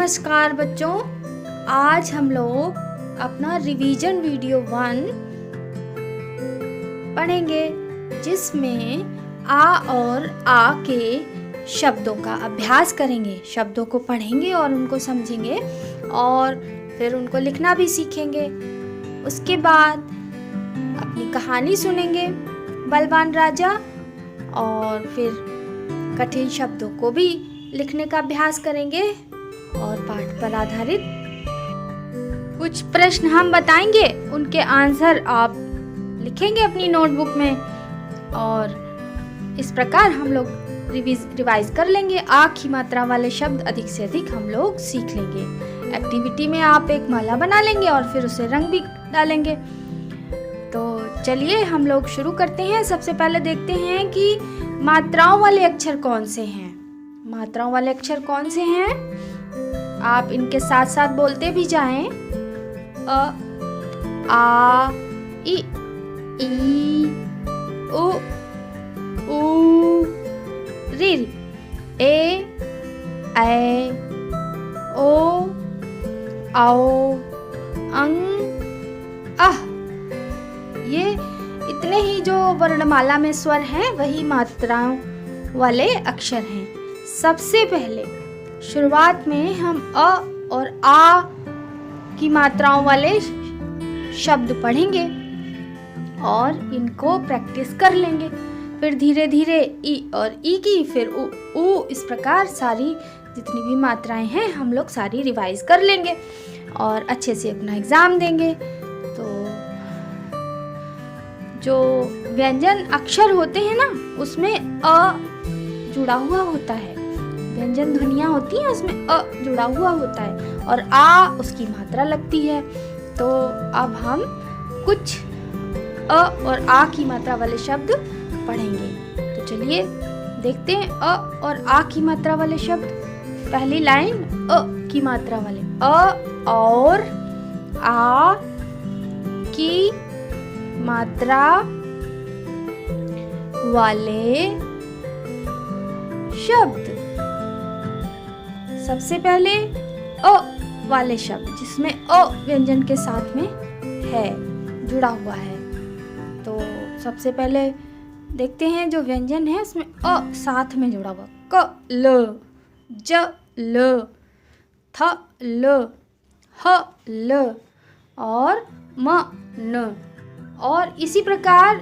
नमस्कार बच्चों, आज हम लोग अपना रिवीजन वीडियो 1 पढ़ेंगे जिसमें आ और आ के शब्दों का अभ्यास करेंगे। शब्दों को पढ़ेंगे और उनको समझेंगे और फिर उनको लिखना भी सीखेंगे। उसके बाद अपनी कहानी सुनेंगे बलवान राजा और फिर कठिन शब्दों को भी लिखने का अभ्यास करेंगे और पाठ पर आधारित कुछ प्रश्न हम बताएंगे, उनके आंसर आप लिखेंगे अपनी नोटबुक में और इस प्रकार हम लोग रिवाइज कर लेंगे। आ की मात्रा वाले शब्द अधिक से अधिक हम लोग सीख लेंगे। एक्टिविटी में आप एक माला बना लेंगे और फिर उसे रंग भी डालेंगे। तो चलिए हम लोग शुरू करते हैं। सबसे पहले देखते हैं कि मात्राओं वाले अक्षर कौन से हैं। मात्राओं वाले अक्षर कौन से हैं? आप इनके साथ साथ बोलते भी जाएं। अ, आ, इ, ई, उ, ऊ, ऋ, ए, ऐ, ओ, औ, अं, अह। ये इतने ही जो वर्णमाला में स्वर हैं वही मात्राओं वाले अक्षर हैं। सबसे पहले शुरुआत में हम अ और आ की मात्राओं वाले शब्द पढ़ेंगे और इनको प्रैक्टिस कर लेंगे। फिर धीरे धीरे ई और ई की, फिर उ। इस प्रकार सारी जितनी भी मात्राएं हैं हम लोग सारी रिवाइज कर लेंगे और अच्छे से अपना एग्जाम देंगे। तो जो व्यंजन अक्षर होते हैं ना, उसमें अ जुड़ा हुआ होता है। व्यंजन ध्वनियाँ होती हैं उसमें अ जुड़ा हुआ होता है और आ उसकी मात्रा लगती है। तो अब हम कुछ अ और आ की मात्रा वाले शब्द पढ़ेंगे। तो चलिए देखते हैं अ और आ की मात्रा वाले शब्द। पहली लाइन अ की मात्रा वाले। अ और आ की मात्रा वाले शब्द। सबसे पहले अ वाले शब्द जिसमें अ व्यंजन के साथ में है, जुड़ा हुआ है। तो सबसे पहले देखते हैं जो व्यंजन है उसमें अ साथ में जुड़ा हुआ। क, ल, ज, ल, थ, ल, ह, ल और म, न। और इसी प्रकार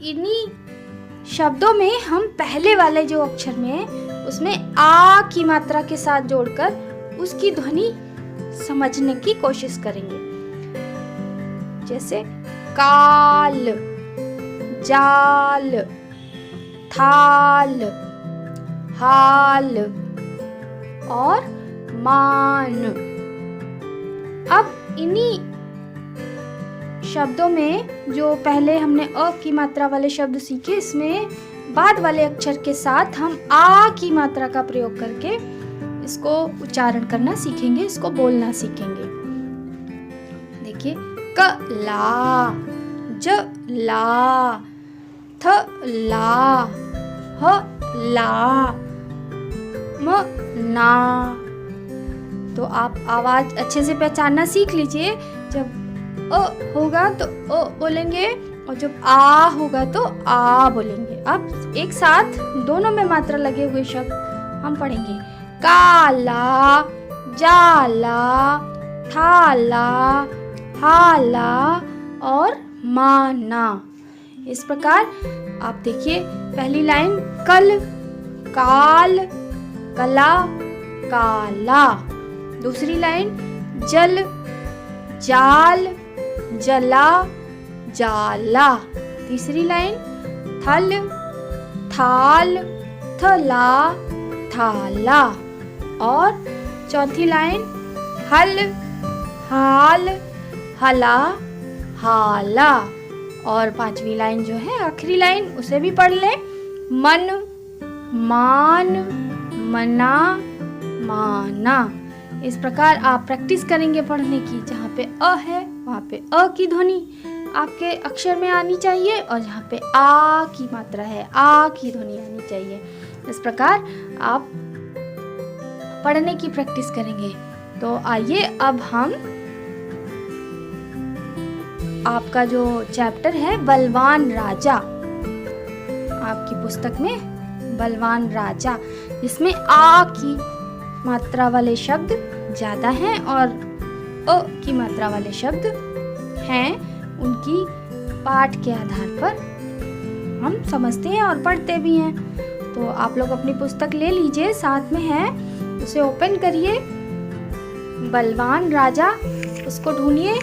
इन्हीं शब्दों में हम पहले वाले जो अक्षर में उसमें आ की मात्रा के साथ जोड़कर उसकी ध्वनि समझने की कोशिश करेंगे। जैसे काल, जाल, थाल, हाल और मान। अब इन्हीं शब्दों में जो पहले हमने अ की मात्रा वाले शब्द सीखे, इसमें बाद वाले अक्षर के साथ हम आ की मात्रा का प्रयोग करके इसको उच्चारण करना सीखेंगे, इसको बोलना सीखेंगे। देखिए क, ला, ज, ला, थ, ला, ह, ला, म, ना। तो आप आवाज अच्छे से पहचानना सीख लीजिए। जब अ होगा तो अ बोलेंगे और जब आ होगा तो आ बोलेंगे। अब एक साथ दोनों में मात्रा लगे हुए शब्द हम पढ़ेंगे। काला, जाला, थाला, हाला और माना। इस प्रकार आप देखिए पहली लाइन कल, काल, कला, काला। दूसरी लाइन जल, जाल, जला, जाला। तीसरी लाइन थल, थाल, थला, थाला। और चौथी लाइन हल, हाल, हला, हाला। और पांचवी लाइन जो है आखिरी लाइन उसे भी पढ़ लें। मन, मान, मना, माना। इस प्रकार आप प्रैक्टिस करेंगे पढ़ने की। जहाँ पे अ है वहाँ पे अ की ध्वनि आपके अक्षर में आनी चाहिए और जहाँ पे आ की मात्रा है आ की ध्वनि आनी चाहिए। इस प्रकार आप पढ़ने की प्रैक्टिस करेंगे। तो आइए अब हम आपका जो चैप्टर है बलवान राजा, आपकी पुस्तक में बलवान राजा, जिसमें आ की मात्रा वाले शब्द ज़्यादा हैं और अ की मात्रा वाले शब्द हैं, उनकी पाठ के आधार पर हम समझते हैं और पढ़ते भी हैं। तो आप लोग अपनी पुस्तक ले लीजिए, साथ में है, उसे ओपन करिए। बलवान राजा, उसको ढूंढिए।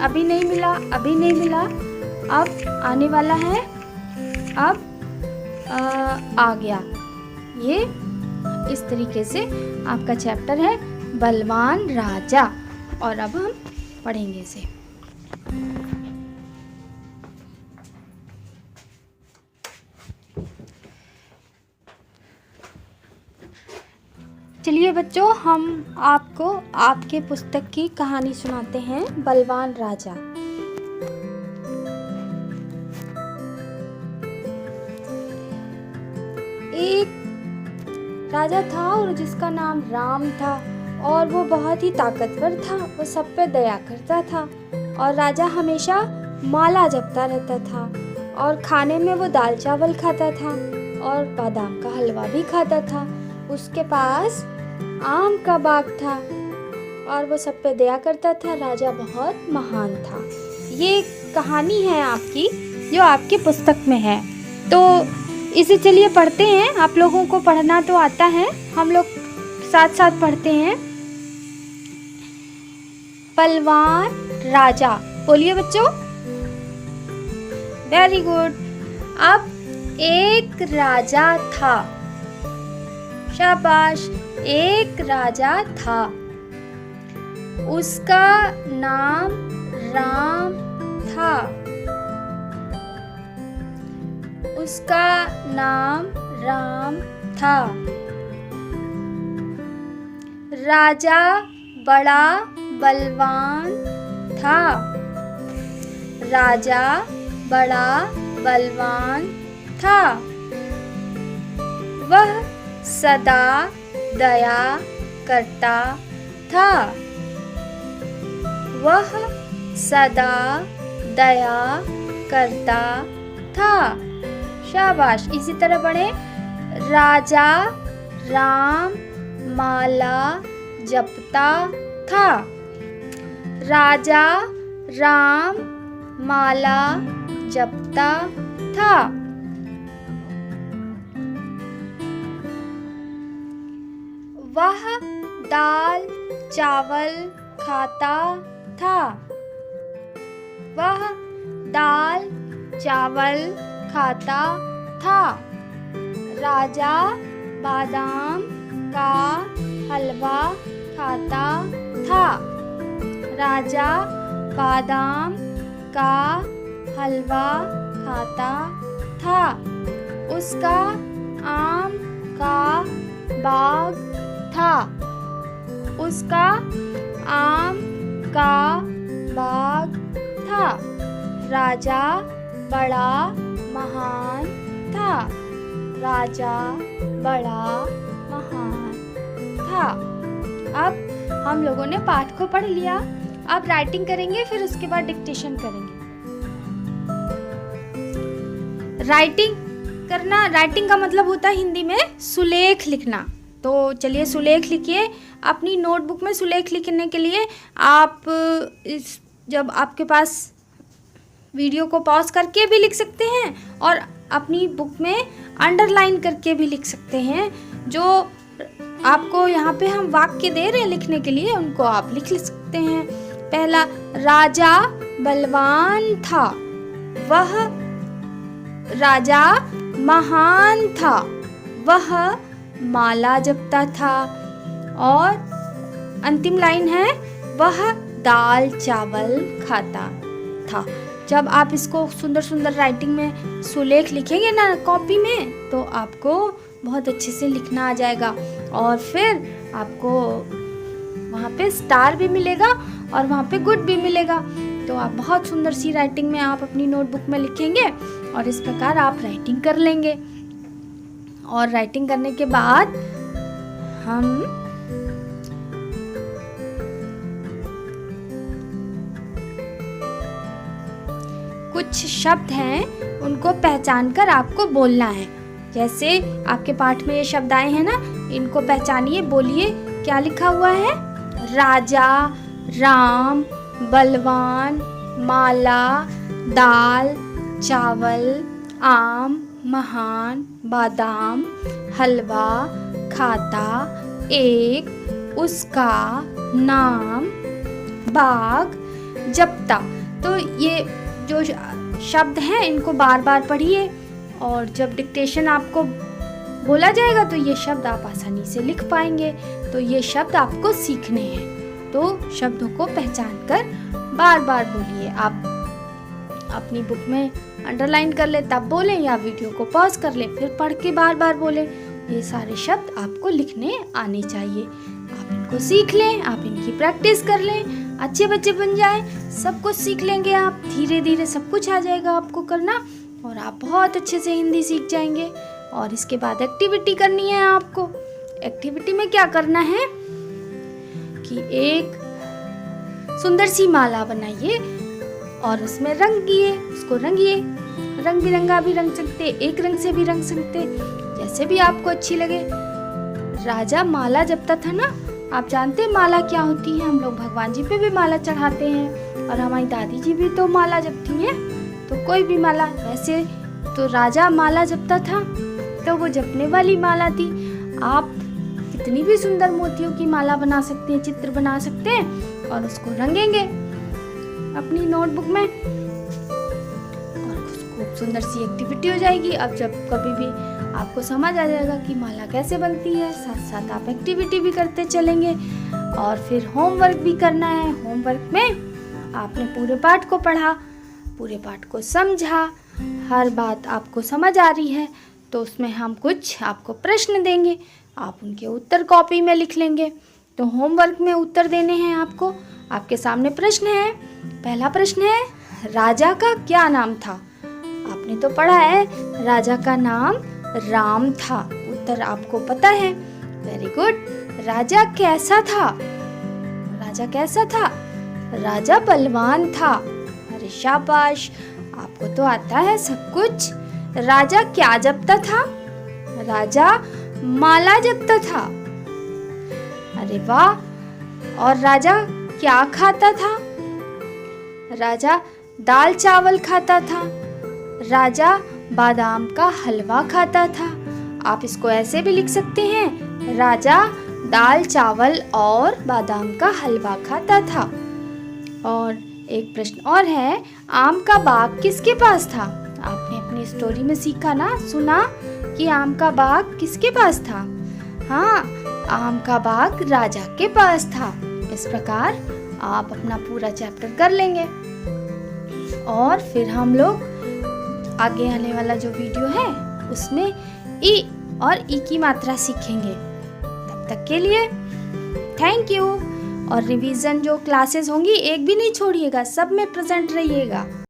अभी नहीं मिला, अभी नहीं मिला, अब आने वाला है, अब आ गया। ये इस तरीके से आपका चैप्टर है बलवान राजा, और अब हम पढ़ेंगे इसे। चलिए बच्चों, हम आपको आपके पुस्तक की कहानी सुनाते हैं, बलवान राजा। एक राजा था और जिसका नाम राम था, और वो बहुत ही ताकतवर था। वो सब पे दया करता था और राजा हमेशा माला जपता रहता था, और खाने में वो दाल चावल खाता था और बादाम का हलवा भी खाता था। उसके पास आम का बाग था और वो सब पे दया करता था। राजा बहुत महान था। ये कहानी है आपकी, जो आपकी पुस्तक में है। तो इसे चलिए पढ़ते हैं। आप लोगों को पढ़ना तो आता है, हम लोग साथ साथ पढ़ते हैं। बलवान राजा, बोलिए बच्चों। Very good. अब एक राजा था, शाबाश। एक राजा था, उसका नाम राम था। उसका नाम राम था। राजा बड़ा बलवान था। राजा बड़ा बलवान था। वह सदा दया करता था। वह सदा दया करता था। शाबाश। इसी तरह पढ़े। राजा राम माला जपता था। राजा राम माला जपता था। वह दाल चावल खाता था। वह दाल चावल खाता था। राजा बादाम का हलवा खाता था। राजा बादाम का हलवा खाता था। उसका आम का बाग था। उसका आम का बाग था। राजा बड़ा महान था। राजा बड़ा महान था। अब हम लोगों ने पाठ को पढ़ लिया। अब राइटिंग करेंगे, फिर उसके बाद डिक्टेशन करेंगे। राइटिंग करना, राइटिंग का मतलब होता है हिंदी में सुलेख लिखना। तो चलिए सुलेख लिखिए। अपनी नोटबुक में सुलेख लिखने के लिए आप जब आपके पास वीडियो को पॉज करके भी लिख सकते हैं और अपनी बुक में अंडरलाइन करके भी लिख सकते हैं। जो आपको यहाँ पे हम वाक्य दे रहे हैं लिखने के लिए, उनको आप लिख सकते हैं। पहला, राजा बलवान था। वह राजा महान था। वह माला जपता था। और अंतिम लाइन है, वह दाल चावल खाता था। जब आप इसको सुंदर सुंदर राइटिंग में सुलेख लिखेंगे ना कॉपी में, तो आपको बहुत अच्छे से लिखना आ जाएगा और फिर आपको वहाँ पे स्टार भी मिलेगा और वहाँ पे गुड भी मिलेगा। तो आप बहुत सुंदर सी राइटिंग में आप अपनी नोटबुक में लिखेंगे और इस प्रकार आप राइटिंग कर लेंगे। और राइटिंग करने के बाद हम कुछ शब्द हैं उनको पहचान कर आपको बोलना है। जैसे आपके पाठ में ये शब्द आए हैं ना, इनको पहचानिए, बोलिए क्या लिखा हुआ है। राजा, राम, बलवान, माला, दाल, चावल, आम, महान, बादाम, हलवा, खाता, एक, उसका, नाम, बाग, जप्ता। तो ये जो शब्द हैं इनको बार बार पढ़िए और जब डिक्टेशन आपको बोला जाएगा तो ये शब्द आप आसानी से लिख पाएंगे। तो ये शब्द आपको सीखने हैं, तो शब्दों को पहचान कर बार बार बोलिए। आप अपनी बुक में अंडरलाइन कर ले तब बोलें, या वीडियो को पॉज कर ले फिर पढ़ के बार बार बोलें। ये सारे शब्द आपको लिखने आने चाहिए। आप इनको सीख लें, आप इनकी प्रैक्टिस कर लें, अच्छे बच्चे बन जाएं। सब कुछ सीख लेंगे आप, धीरे धीरे सब कुछ आ जाएगा आपको करना और आप बहुत अच्छे से हिंदी सीख जाएंगे। और इसके बाद एक्टिविटी करनी है आपको। एक्टिविटी में क्या करना है कि एक सुंदर सी माला बनाइए और उसमें रंगिए, उसको रंगिए। रंग बिरंगा भी रंग सकते, एक रंग से भी रंग सकते, जैसे भी आपको अच्छी लगे। राजा माला जपता था ना, आप जानते हैं माला क्या होती है। हम लोग भगवान जी पे भी माला चढ़ाते हैं और हमारी दादी जी भी तो माला जपती हैं। तो कोई भी माला, वैसे तो राजा माला जपता था तो वो जपने वाली माला थी। आप कितनी भी सुंदर मोतियों की माला बना सकते हैं, चित्र बना सकते हैं और उसको रंगेंगे अपनी नोटबुक में और खूब सुंदर सी एक्टिविटी हो जाएगी। अब जब कभी भी आपको समझ आ जाएगा कि माला कैसे बनती है, साथ साथ आप एक्टिविटी भी करते चलेंगे। और फिर होमवर्क भी करना है। होमवर्क में आपने पूरे पाठ को पढ़ा, पूरे पाठ को समझा, हर बात आपको समझ आ रही है तो उसमें हम कुछ आपको प्रश्न देंगे, आप उनके उत्तर कॉपी में लिख लेंगे। तो होमवर्क में उत्तर देने हैं आपको। आपके सामने प्रश्न है। पहला प्रश्न है, राजा का क्या नाम था? आपने तो पढ़ा है राजा का नाम राम था। उत्तर आपको पता है, वेरी गुड। राजा कैसा था? राजा कैसा था? राजा बलवान था। अरे शाबाश, आपको तो आता है सब कुछ। राजा क्या जपता था? राजा माला जपता था। अरे वाह। और राजा क्या खाता था? राजा दाल चावल खाता था। राजा बादाम का हलवा खाता था। आप इसको ऐसे भी लिख सकते हैं, राजा दाल चावल और बादाम का हलवा खाता था। और एक प्रश्न और है, आम का बाग किसके पास था? आपने अपनी स्टोरी में सीखा ना, सुना कि आम का बाग किसके पास था? हाँ, आम का बाग राजा के पास था। इस प्रकार आप अपना पूरा चैप्टर कर लेंगे और फिर हम लोग आगे आने वाला जो वीडियो है उसमें ई और ई की मात्रा सीखेंगे। तब तक के लिए थैंक यू। और रिवीजन जो क्लासेस होंगी एक भी नहीं छोड़िएगा, सब में प्रेजेंट रहिएगा।